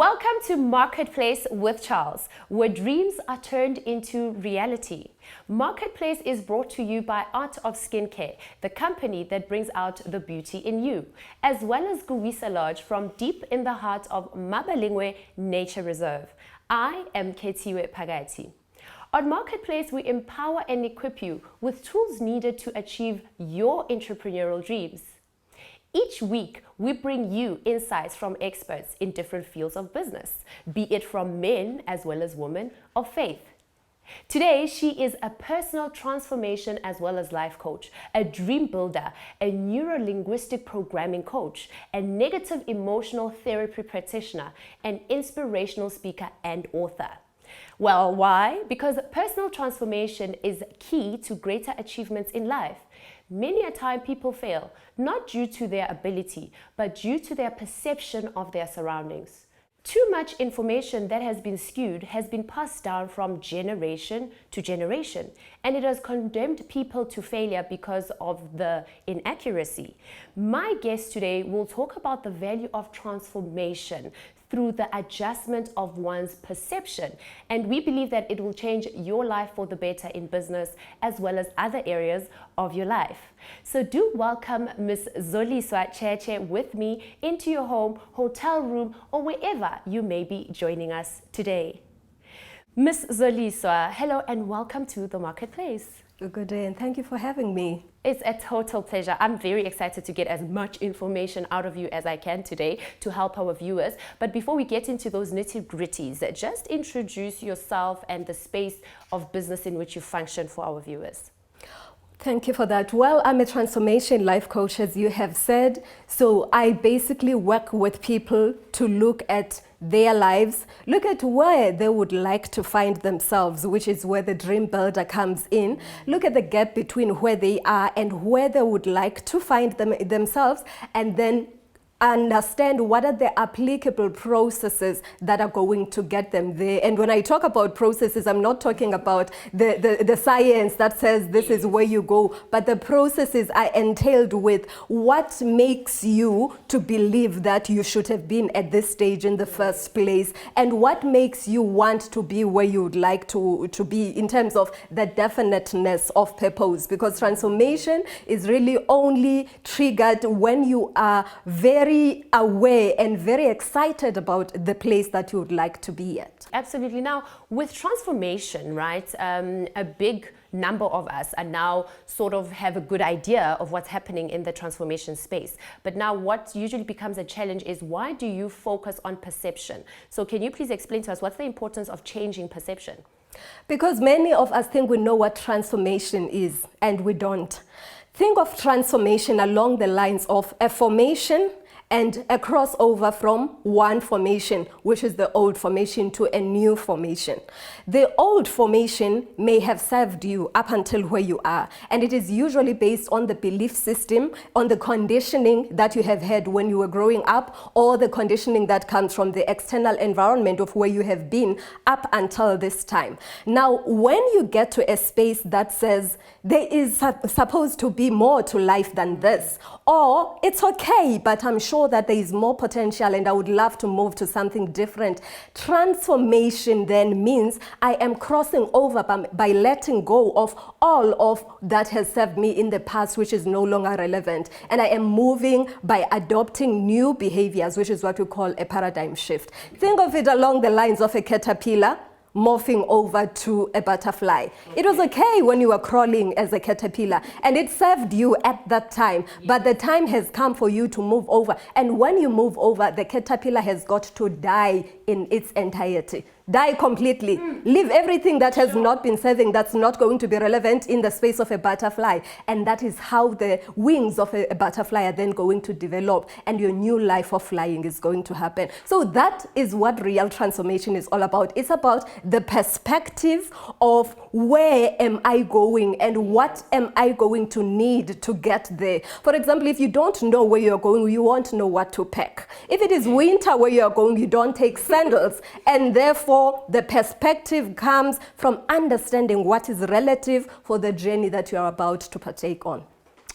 Welcome to Marketplace with Charles, where dreams are turned into reality. Marketplace is brought to you by Art of Skincare, the company that brings out the beauty in you, as well as Zoliswa Lodge from deep in the heart of Mabalingwe Nature Reserve. I am Ketiwe Pagati. On Marketplace, we empower and equip you with tools needed to achieve your entrepreneurial dreams. Each week, we bring you insights from experts in different fields of business, be it from men as well as women of faith. Today, she is a personal transformation as well as life coach, a dream builder, a neuro-linguistic programming coach, a negative emotional therapy practitioner, an inspirational speaker and author. Well, why? Because personal transformation is key to greater achievements in life. Many a time people fail, not due to their ability, but due to their perception of their surroundings. Too much information that has been skewed has been passed down from generation to generation, and it has condemned people to failure because of the inaccuracy. My guest today will talk about the value of transformation through the adjustment of one's perception. And we believe that it will change your life for the better in business as well as other areas of your life. So do welcome Miss Zoliswa Tshetshe with me into your home, hotel room, or wherever you may be joining us today. Miss Zoliswa, hello and welcome to the Marketplace. Good day, and thank you for having me. It's a total pleasure. I'm very excited to get as much information out of you as I can today to help our viewers. But before we get into those nitty-gritties, just introduce yourself and the space of business in which you function for our viewers. Thank you for that. Well, I'm a transformation life coach, as you have said. So I basically work with people to look at their lives, look at where they would like to find themselves, which is where the dream builder comes in. Look at the gap between where they are and where they would like to find themselves, and then understand what are the applicable processes that are going to get them there. And when I talk about processes, I'm not talking about the science that says this is where you go, but the processes are entailed with what makes you to believe that you should have been at this stage in the first place, and what makes you want to be where you would like to be in terms of the definiteness of purpose. Because transformation is really only triggered when you are very aware and very excited about the place that you would like to be at. Absolutely. Now, with transformation, right, a big number of us are now sort of have a good idea of what's happening in the transformation space. But now what usually becomes a challenge is, why do you focus on perception? So can you please explain to us what's the importance of changing perception? Because many of us think we know what transformation is, and we don't. Think of transformation along the lines of a formation and a crossover from one formation, which is the old formation, to a new formation. The old formation may have served you up until where you are, and it is usually based on the belief system, on the conditioning that you have had when you were growing up, or the conditioning that comes from the external environment of where you have been up until this time. Now, when you get to a space that says there is supposed to be more to life than this, or it's okay, but I'm sure that there is more potential and I would love to move to something different. Transformation then means I am crossing over by letting go of all of that has served me in the past, which is no longer relevant. And I am moving by adopting new behaviors, which is what we call a paradigm shift. Think of it along the lines of a caterpillar morphing over to a butterfly. It was okay when you were crawling as a caterpillar, and it served you at that time, but the time has come for you to move over. And when you move over, the caterpillar has got to die in its entirety. Die completely. Leave everything that has not been serving, that's not going to be relevant in the space of a butterfly. And that is how the wings of a butterfly are then going to develop, and your new life of flying is going to happen. So that is what real transformation is all about. It's about the perspective of where am I going and what am I going to need to get there. For example, if you don't know where you're going, you won't know what to pack. If it is winter where you're going, you don't take sandals, and therefore the perspective comes from understanding what is relative for the journey that you are about to partake on.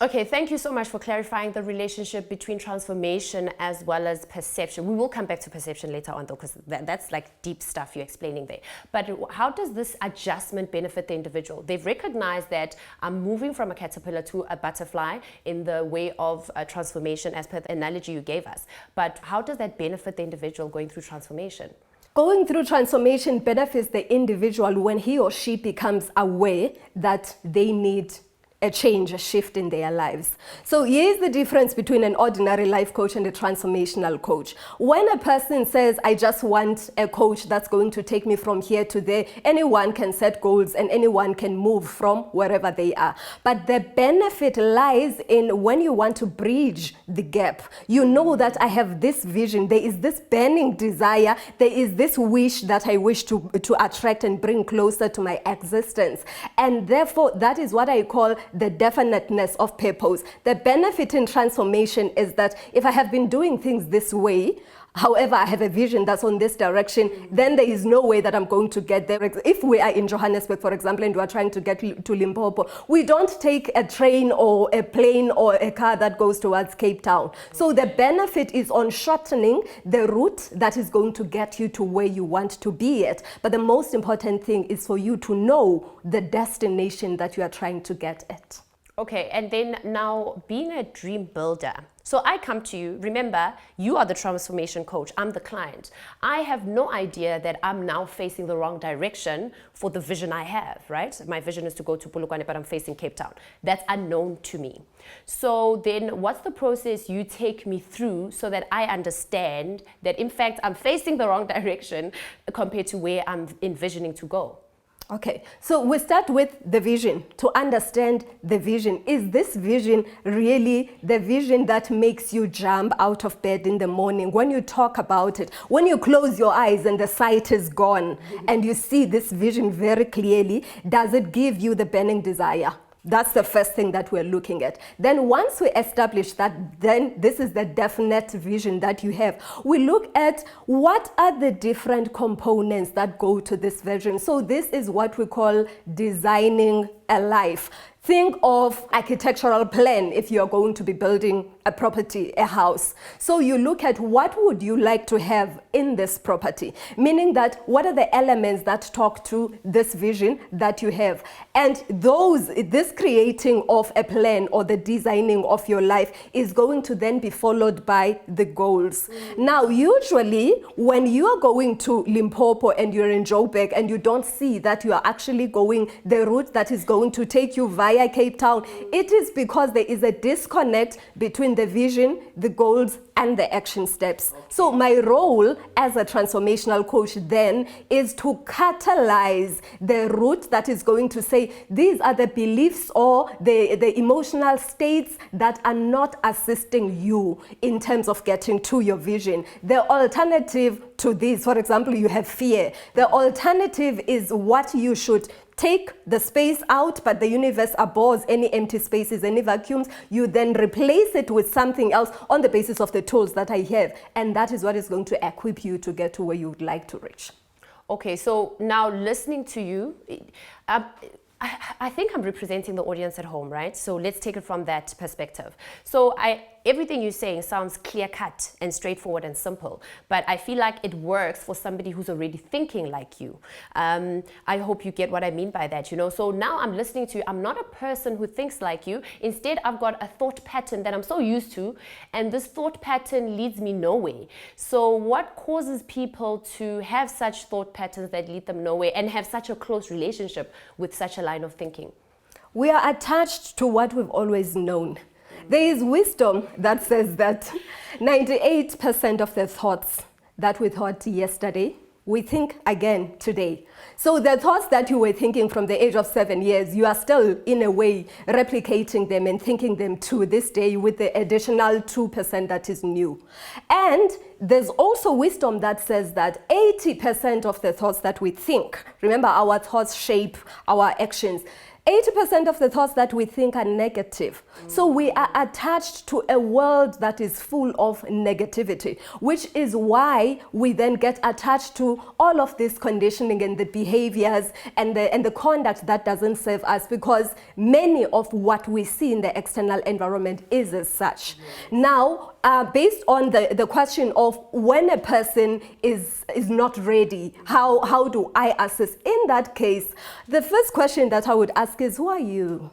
Okay, thank you so much for clarifying the relationship between transformation as well as perception. We will come back to perception later on though, because that's like deep stuff you're explaining there. But how does this adjustment benefit the individual? They've recognized that I'm moving from a caterpillar to a butterfly in the way of transformation as per the analogy you gave us. But how does that benefit the individual going through transformation? Going through transformation benefits the individual when he or she becomes aware that they need a change, a shift in their lives. So here's the difference between an ordinary life coach and a transformational coach. When a person says, I just want a coach that's going to take me from here to there, anyone can set goals and anyone can move from wherever they are. But the benefit lies in when you want to bridge the gap. You know that I have this vision, there is this burning desire, there is this wish that I wish to attract and bring closer to my existence. And therefore, that is what I call the definiteness of purpose. The benefit in transformation is that if I have been doing things this way, however, I have a vision that's on this direction, then there is no way that I'm going to get there. If we are in Johannesburg, for example, and we are trying to get to Limpopo, we don't take a train or a plane or a car that goes towards Cape Town. So the benefit is on shortening the route that is going to get you to where you want to be at. But the most important thing is for you to know the destination that you are trying to get at. Okay, and then now being a dream builder. So I come to you, remember, you are the transformation coach, I'm the client. I have no idea that I'm now facing the wrong direction for the vision I have, right? My vision is to go to Polokwane, but I'm facing Cape Town. That's unknown to me. So then what's the process you take me through so that I understand that in fact I'm facing the wrong direction compared to where I'm envisioning to go? Okay, so we start with the vision. To understand the vision, is this vision really the vision that makes you jump out of bed in the morning? When you talk about it, when you close your eyes and the sight is gone and you see this vision very clearly, does it give you the burning desire? That's the first thing that we're looking at. Then once we establish that, then this is the definite vision that you have. We look at what are the different components that go to this vision. So this is what we call designing a life. Think of architectural plan if you're going to be building a property, a house. So you look at what would you like to have in this property, meaning that what are the elements that talk to this vision that you have. And this creating of a plan or the designing of your life is going to then be followed by the goals. Now, usually when you are going to Limpopo and you're in Joburg and you don't see that you are actually going the route that is going to take you via Cape Town, it is because there is a disconnect between the vision, the goals, and the action steps. So my role as a transformational coach then is to catalyze the route that is going to say, these are the beliefs or the emotional states that are not assisting you in terms of getting to your vision. The alternative to this, for example, you have fear. The alternative is what you should take the space out, but the universe abhors any empty spaces, any vacuums. You then replace it with something else on the basis of the tools that I have. And that is what is going to equip you to get to where you would like to reach. Okay, so now listening to you, I think I'm representing the audience at home, right? So let's take it from that perspective. So everything you're saying sounds clear-cut and straightforward and simple, but I feel like it works for somebody who's already thinking like you. I hope you get what I mean by that, you know? So now I'm listening to you. I'm not a person who thinks like you. Instead, I've got a thought pattern that I'm so used to, and this thought pattern leads me nowhere. So what causes people to have such thought patterns that lead them nowhere and have such a close relationship with such a line of thinking? We are attached to what we've always known. There is wisdom that says that 98% of the thoughts that we thought yesterday, we think again today. So the thoughts that you were thinking from the age of 7 years, you are still in a way replicating them and thinking them to this day with the additional 2% that is new. And there's also wisdom that says that 80% of the thoughts that we think, remember our thoughts shape our actions, 80% of the thoughts that we think are negative. So we are attached to a world that is full of negativity, which is why we then get attached to all of this conditioning and the behaviors and the conduct that doesn't serve us, because many of what we see in the external environment is as such. Now, based on the question of when a person is not ready, how do I assess? In that case, the first question that I would ask is, who are you?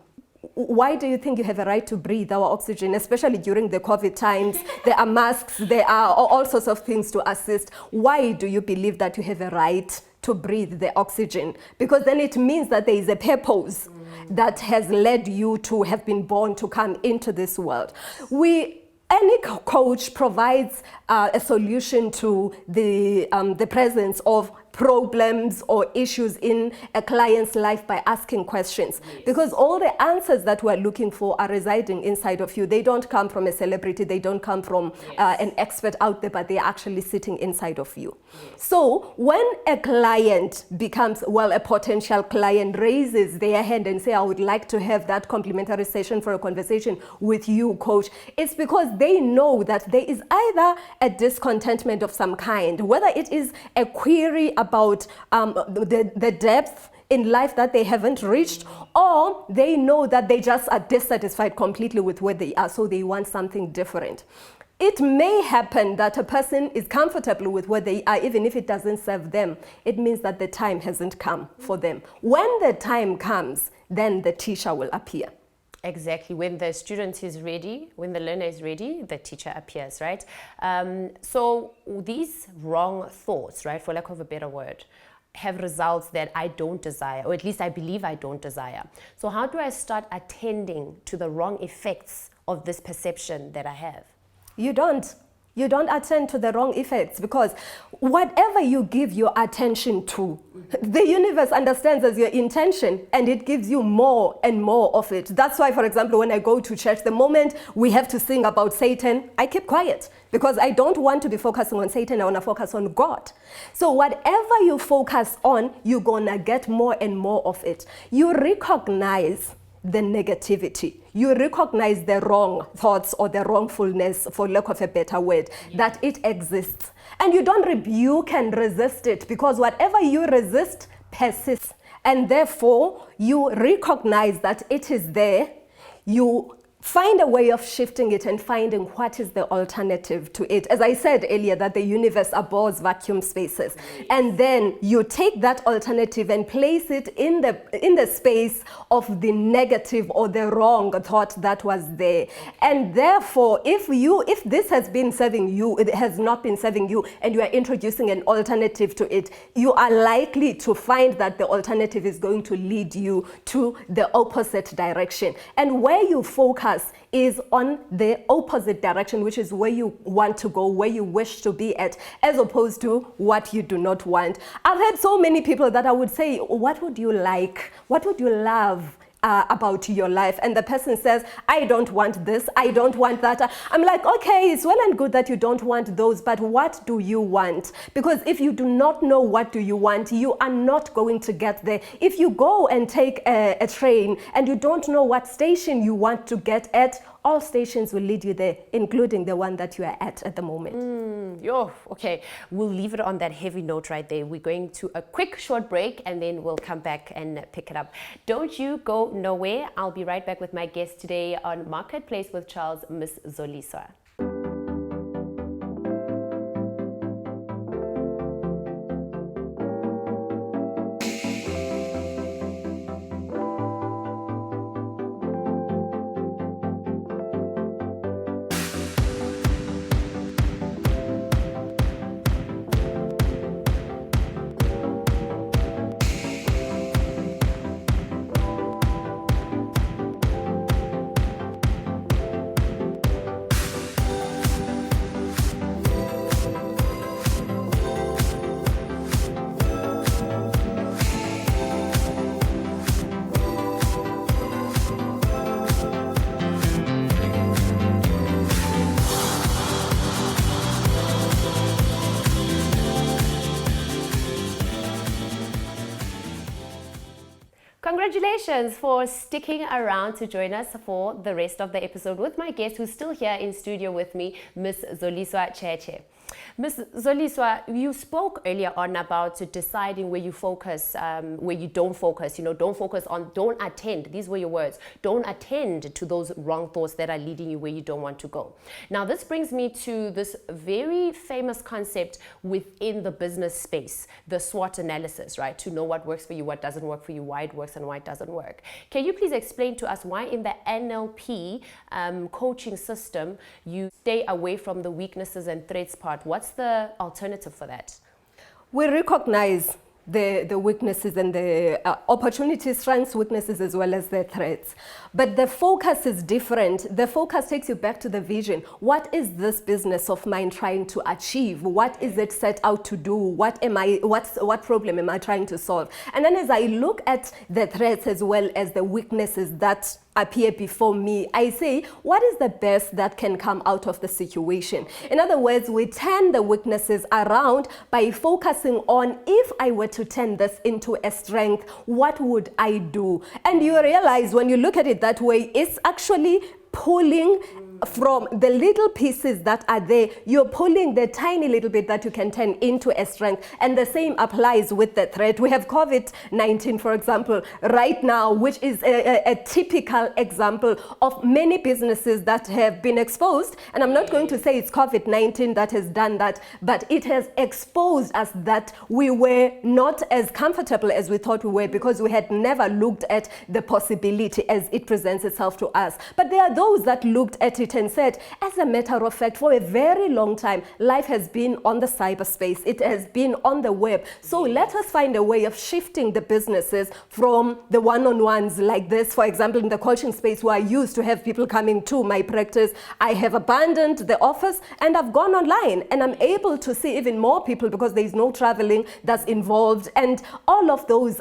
Why do you think you have a right to breathe our oxygen, especially during the COVID times? There are masks, there are all sorts of things to assist. Why do you believe that you have a right to breathe the oxygen? Because then it means that there is a purpose that has led you to have been born to come into this world. Any coach provides a solution to the presence of problems or issues in a client's life by asking questions. Yes. Because all the answers that we're looking for are residing inside of you. They don't come from a celebrity, they don't come from an expert out there, but they're actually sitting inside of you. Yes. So when a client becomes, a potential client raises their hand and say, I would like to have that complimentary session for a conversation with you, coach, it's because they know that there is either a discontentment of some kind, whether it is a query about the depth in life that they haven't reached, or they know that they just are dissatisfied completely with where they are, so they want something different. It may happen that a person is comfortable with where they are, even if it doesn't serve them. It means that the time hasn't come for them. When the time comes, then the teacher will appear. Exactly. When the student is ready, when the learner is ready, the teacher appears, right? So these wrong thoughts, right, for lack of a better word, have results that I don't desire, or at least I believe I don't desire. So how do I start attending to the wrong effects of this perception that I have? You don't attend to the wrong effects, because whatever you give your attention to, the universe understands as your intention, and it gives you more and more of it. That's why, for example, when I go to church, the moment we have to sing about Satan, I keep quiet, because I don't want to be focusing on Satan. I want to focus on God. So whatever you focus on, you're gonna get more and more of it. You recognize the negativity. You recognize the wrong thoughts or the wrongfulness, for lack of a better word, that it exists. And you don't rebuke and resist it, because whatever you resist persists. And therefore, you recognize that it is there. You find a way of shifting it and finding what is the alternative to it. As I said earlier, that the universe abhors vacuum spaces. And then you take that alternative and place it in the space of the negative or the wrong thought that was there. And therefore, if this has been serving you, it has not been serving you, and you are introducing an alternative to it, you are likely to find that the alternative is going to lead you to the opposite direction. And where you focus is on the opposite direction, which is where you want to go, where you wish to be at, as opposed to what you do not want. I've had so many people that I would say, what would you like? What would you love about your life? And the person says, I don't want this, I don't want that. I'm like, okay, it's well and good that you don't want those, but what do you want? Because if you do not know what do you want, you are not going to get there. If you go and take a train and you don't know what station you want to get at, all stations will lead you there, including the one that you are at the moment. Okay. We'll leave it on that heavy note right there. We're going to a quick short break, and then we'll come back and pick it up. Don't you go nowhere. I'll be right back with my guest today on Marketplace with Charles, Miss Zoliswa. Congratulations for sticking around to join us for the rest of the episode with my guest who's still here in studio with me, Miss Zoliswa Tshetshe. Ms. Zoliswa, you spoke earlier on about deciding where you focus, where you don't focus. Don't focus on, don't attend. These were your words. Don't attend to those wrong thoughts that are leading you where you don't want to go. Now, this brings me to this very famous concept within the business space, the SWOT analysis, right? To know what works for you, what doesn't work for you, why it works and why it doesn't work. Can you please explain to us why in the NLP coaching system, you stay away from the weaknesses and threats part? What's the alternative for that? We recognize the weaknesses and the opportunities, strengths, weaknesses, as well as the threats. But the focus is different. The focus takes you back to the vision. What is this business of mine trying to achieve? What is it set out to do? What problem am I trying to solve? And then as I look at the threats as well as the weaknesses that appear before me, I say, what is the best that can come out of the situation? In other words, we turn the weaknesses around by focusing on, if I were to turn this into a strength, what would I do? And you realize when you look at it that way, it's actually pulling from the little pieces that are there, you're pulling the tiny little bit that you can turn into a strength. And the same applies with the threat. We have COVID-19, for example, right now, which is a typical example of many businesses that have been exposed. And I'm not going to say it's COVID-19 that has done that, but it has exposed us that we were not as comfortable as we thought we were, because we had never looked at the possibility as it presents itself to us. But there are those that looked at it and said, as a matter of fact, for a very long time, life has been on the cyberspace. It has been on the web. So let us find a way of shifting the businesses from the one-on-ones like this. For example, in the coaching space where I used to have people coming to my practice, I have abandoned the office and I've gone online, and I'm able to see even more people because there is no traveling that's involved. And all of those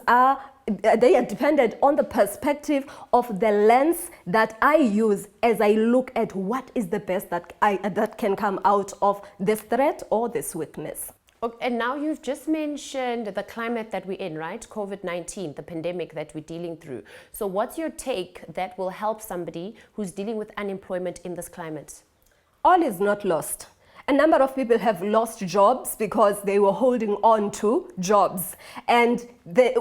they are dependent on the perspective of the lens that I use as I look at what is the best that can come out of this threat or this weakness. Okay, and now you've just mentioned the climate that we're in, right? COVID-19, the pandemic that we're dealing through. So what's your take that will help somebody who's dealing with unemployment in this climate? All is not lost. A number of people have lost jobs because they were holding on to jobs. And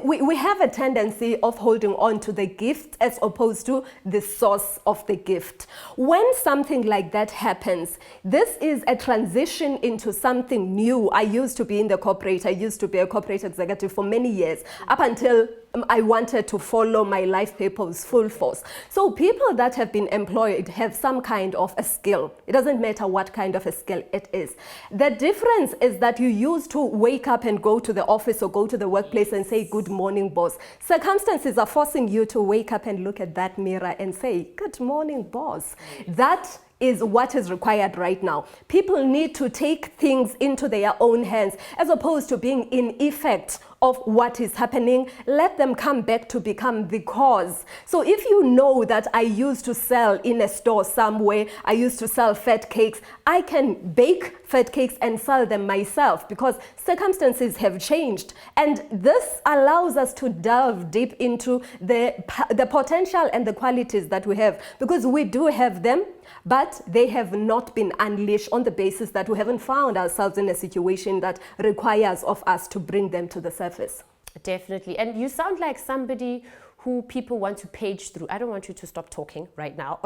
we have a tendency of holding on to the gift as opposed to the source of the gift. When something like that happens, this is a transition into something new. I used to be in the corporate. I used to be a corporate executive for many years, up until I wanted to follow my life purpose full force. So people that have been employed have some kind of a skill. It doesn't matter what kind of a skill it is. The difference is that you used to wake up and go to the office or go to the workplace and say, good morning, boss. Circumstances are forcing you to wake up and look at that mirror and say, good morning, boss. That is what is required right now. People need to take things into their own hands as opposed to being in effect of what is happening. Let them come back to become the cause. So if you know that I used to sell in a store somewhere, I used to sell fat cakes, I can bake fat cakes and sell them myself because circumstances have changed. And this allows us to delve deep into the potential and the qualities that we have, because we do have them, but they have not been unleashed on the basis that we haven't found ourselves in a situation that requires of us to bring them to the surface. Definitely. And you sound like somebody who people want to page through. I don't want you to stop talking right now,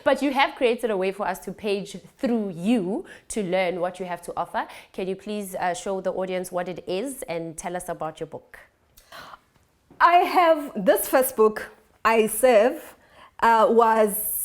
but you have created a way for us to page through you to learn what you have to offer. Can you please show the audience what it is and tell us about your book? I have this first book, I Serve, was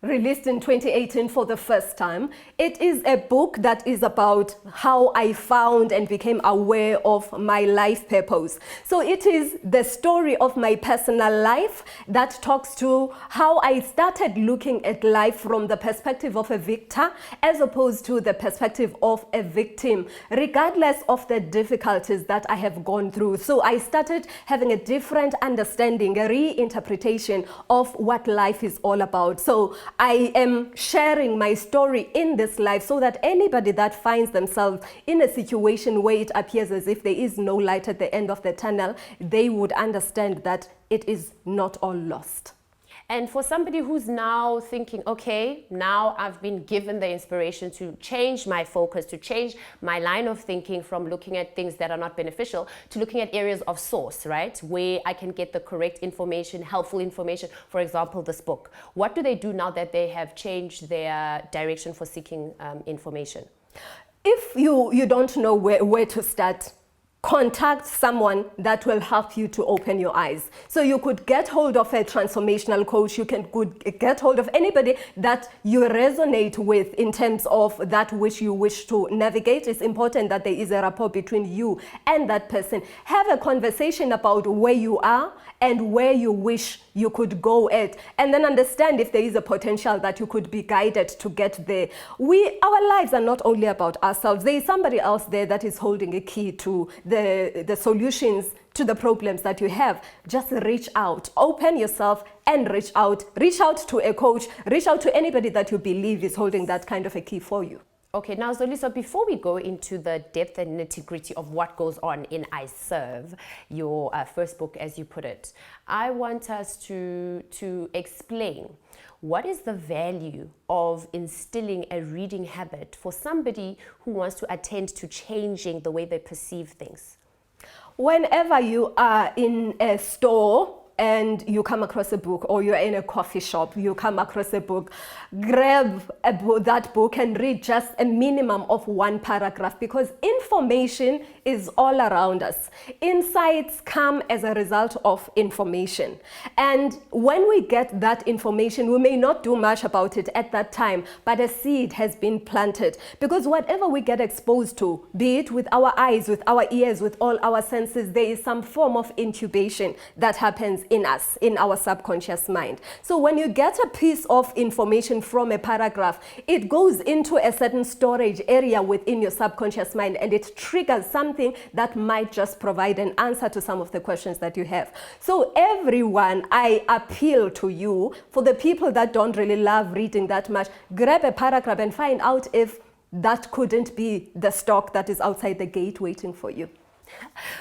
released in 2018 for the first time. It is a book that is about how I found and became aware of my life purpose. So it is the story of my personal life that talks to how I started looking at life from the perspective of a victor as opposed to the perspective of a victim, regardless of the difficulties that I have gone through. So I started having a different understanding, a reinterpretation of what life is all about. So I am sharing my story in this life so that anybody that finds themselves in a situation where it appears as if there is no light at the end of the tunnel, they would understand that it is not all lost. And for somebody who's now thinking, okay, now I've been given the inspiration to change my focus, to change my line of thinking from looking at things that are not beneficial to looking at areas of source, right? Where I can get the correct information, helpful information. For example, this book. What do they do now that they have changed their direction for seeking information? If you don't know where to start, contact someone that will help you to open your eyes. So you could get hold of a transformational coach, could get hold of anybody that you resonate with in terms of that which you wish to navigate. It's important that there is a rapport between you and that person. Have a conversation about where you are and where you wish you could go at, and then understand if there is a potential that you could be guided to get there. Our lives are not only about ourselves. There is somebody else there that is holding a key to the solutions to the problems that you have. Just reach out, open yourself and reach out. Reach out to a coach, reach out to anybody that you believe is holding that kind of a key for you. Okay, now Zoliswa, before we go into the depth and nitty-gritty of what goes on in I Serve, your first book, as you put it, I want us to explain what is the value of instilling a reading habit for somebody who wants to attend to changing the way they perceive things. Whenever you are in a store and you come across a book, or you're in a coffee shop, you come across a book, grab that book and read just a minimum of one paragraph, because information is all around us. Insights come as a result of information. And when we get that information, we may not do much about it at that time, but a seed has been planted. Because whatever we get exposed to, be it with our eyes, with our ears, with all our senses, there is some form of incubation that happens in us, in our subconscious mind. So when you get a piece of information from a paragraph, it goes into a certain storage area within your subconscious mind, and it triggers something that might just provide an answer to some of the questions that you have. So everyone, I appeal to you, for the people that don't really love reading that much, grab a paragraph and find out if that couldn't be the stock that is outside the gate waiting for you.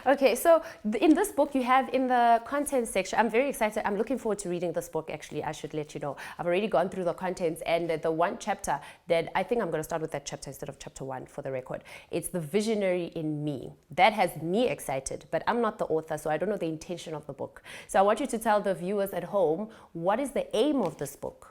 Okay, so in this book you have in the content section, I'm very excited, I'm looking forward to reading this book actually, I should let you know. I've already gone through the contents, and the one chapter that I think I'm going to start with that chapter instead of chapter 1 for the record. It's the visionary in me. That has me excited, but I'm not the author, so I don't know the intention of the book. So I want you to tell the viewers at home, what is the aim of this book?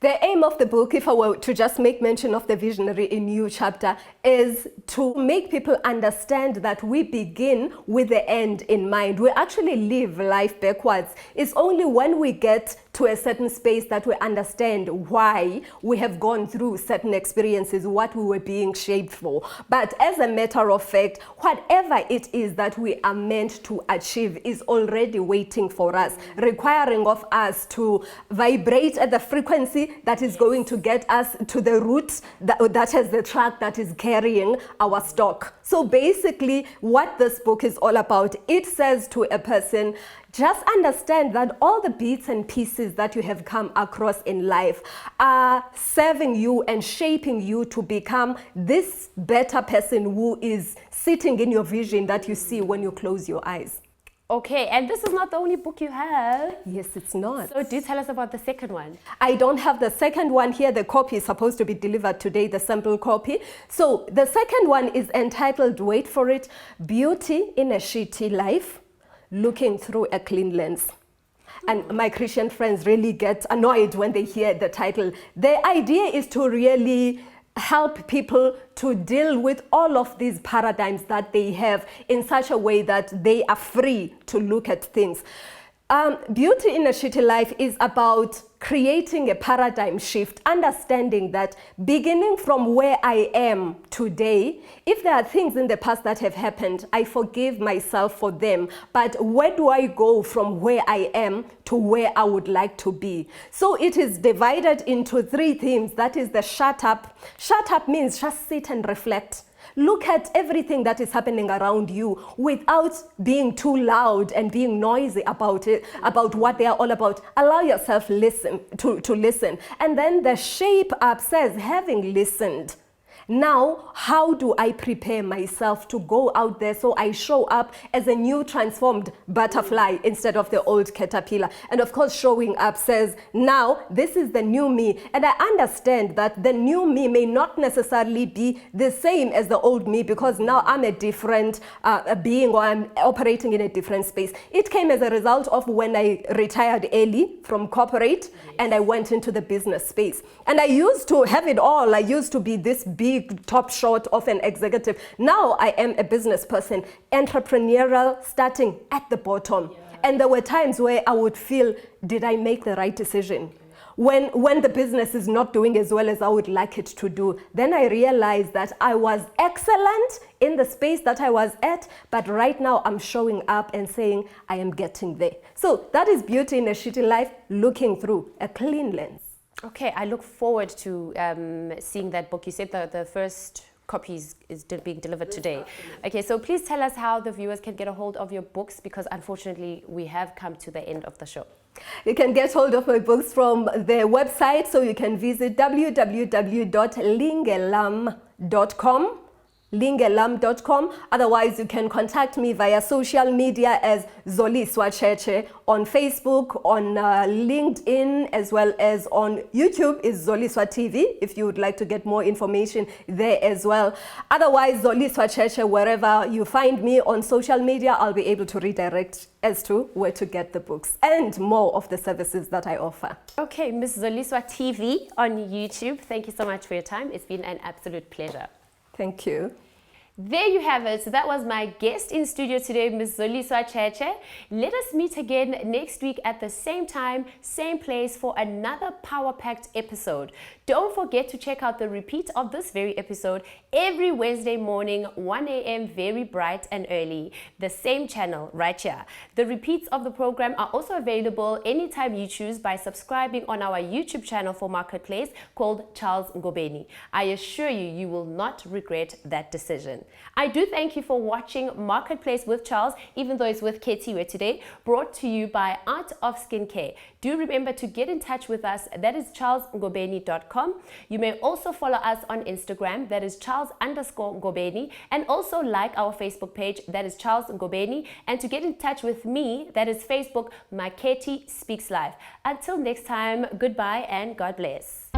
The aim of the book, if I were to just make mention of the Visionary in You chapter, is to make people understand that we begin with the end in mind. We actually live life backwards. It's only when we get to a certain space that we understand why we have gone through certain experiences, what we were being shaped for. But as a matter of fact, whatever it is that we are meant to achieve is already waiting for us, requiring of us to vibrate at the frequency that is going to get us to the root that has the track that is carrying our stock. So basically what this book is all about, it says to a person, just understand that all the bits and pieces that you have come across in life are serving you and shaping you to become this better person who is sitting in your vision that you see when you close your eyes. Okay, and this is not the only book you have. Yes, it's not. So do tell us about the second one. I don't have the second one here. The copy is supposed to be delivered today, the sample copy. So the second one is entitled, wait for it, Beauty in a Shitty Life, Looking Through a Clean Lens. And my Christian friends really get annoyed when they hear the title. The idea is to really help people to deal with all of these paradigms that they have in such a way that they are free to look at things. Beauty in a Shitty Life is about creating a paradigm shift, understanding that beginning from where I am today, if there are things in the past that have happened, I forgive myself for them. But where do I go from where I am to where I would like to be. So it is divided into 3 themes. That is the shut up. Shut up means just sit and reflect. Look at everything that is happening around you without being too loud and being noisy about it, about what they are all about. Allow yourself to listen. And then the shape up says, having listened, now, how do I prepare myself to go out there so I show up as a new transformed butterfly instead of the old caterpillar? And of course, showing up says, now this is the new me. And I understand that the new me may not necessarily be the same as the old me, because now I'm a different being, or I'm operating in a different space. It came as a result of when I retired early from corporate, and I went into the business space. And I used to have it all. I used to be this big top shot of an executive. Now I am a business person, entrepreneurial, starting at the bottom. And there were times where I would feel, did I make the right decision? When the business is not doing as well as I would like it to do, then I realized that I was excellent in the space that I was at, but right now I'm showing up and saying I am getting there. So that is beauty in a shitty life, looking through a clean lens. Okay, I look forward to seeing that book. You said the first copy is being delivered today. Okay, so please tell us how the viewers can get a hold of your books, because unfortunately we have come to the end of the show. You can get hold of my books from their website, so you can visit www.lingelam.com. lingelam.com. Otherwise, you can contact me via social media as Zoliswa Tshetshe on Facebook, on LinkedIn, as well as on YouTube is Zoliswa TV, if you would like to get more information there as well. Otherwise, Zoliswa Tshetshe, wherever you find me on social media, I'll be able to redirect as to where to get the books and more of the services that I offer. Okay, Ms. Zoliswa TV on YouTube, thank you so much for your time. It's been an absolute pleasure. Thank you. There you have it. So that was my guest in studio today, Ms. Zoliswa Tshetshe. Let us meet again next week at the same time, same place for another power-packed episode. Don't forget to check out the repeat of this very episode every Wednesday morning, 1 a.m. very bright and early. The same channel right here. The repeats of the program are also available anytime you choose by subscribing on our YouTube channel for Marketplace called Charles Ngobeni. I assure you, you will not regret that decision. I do thank you for watching Marketplace with Charles, even though it's with Ketiwe today, brought to you by Art of Skincare. Do remember to get in touch with us. That is charlesngobeni.com. You may also follow us on Instagram. That is Charles_Ngobeni. And also like our Facebook page. That is Charles Ngobeni. And to get in touch with me, that is Facebook, Maketi Speaks Live. Until next time, goodbye and God bless.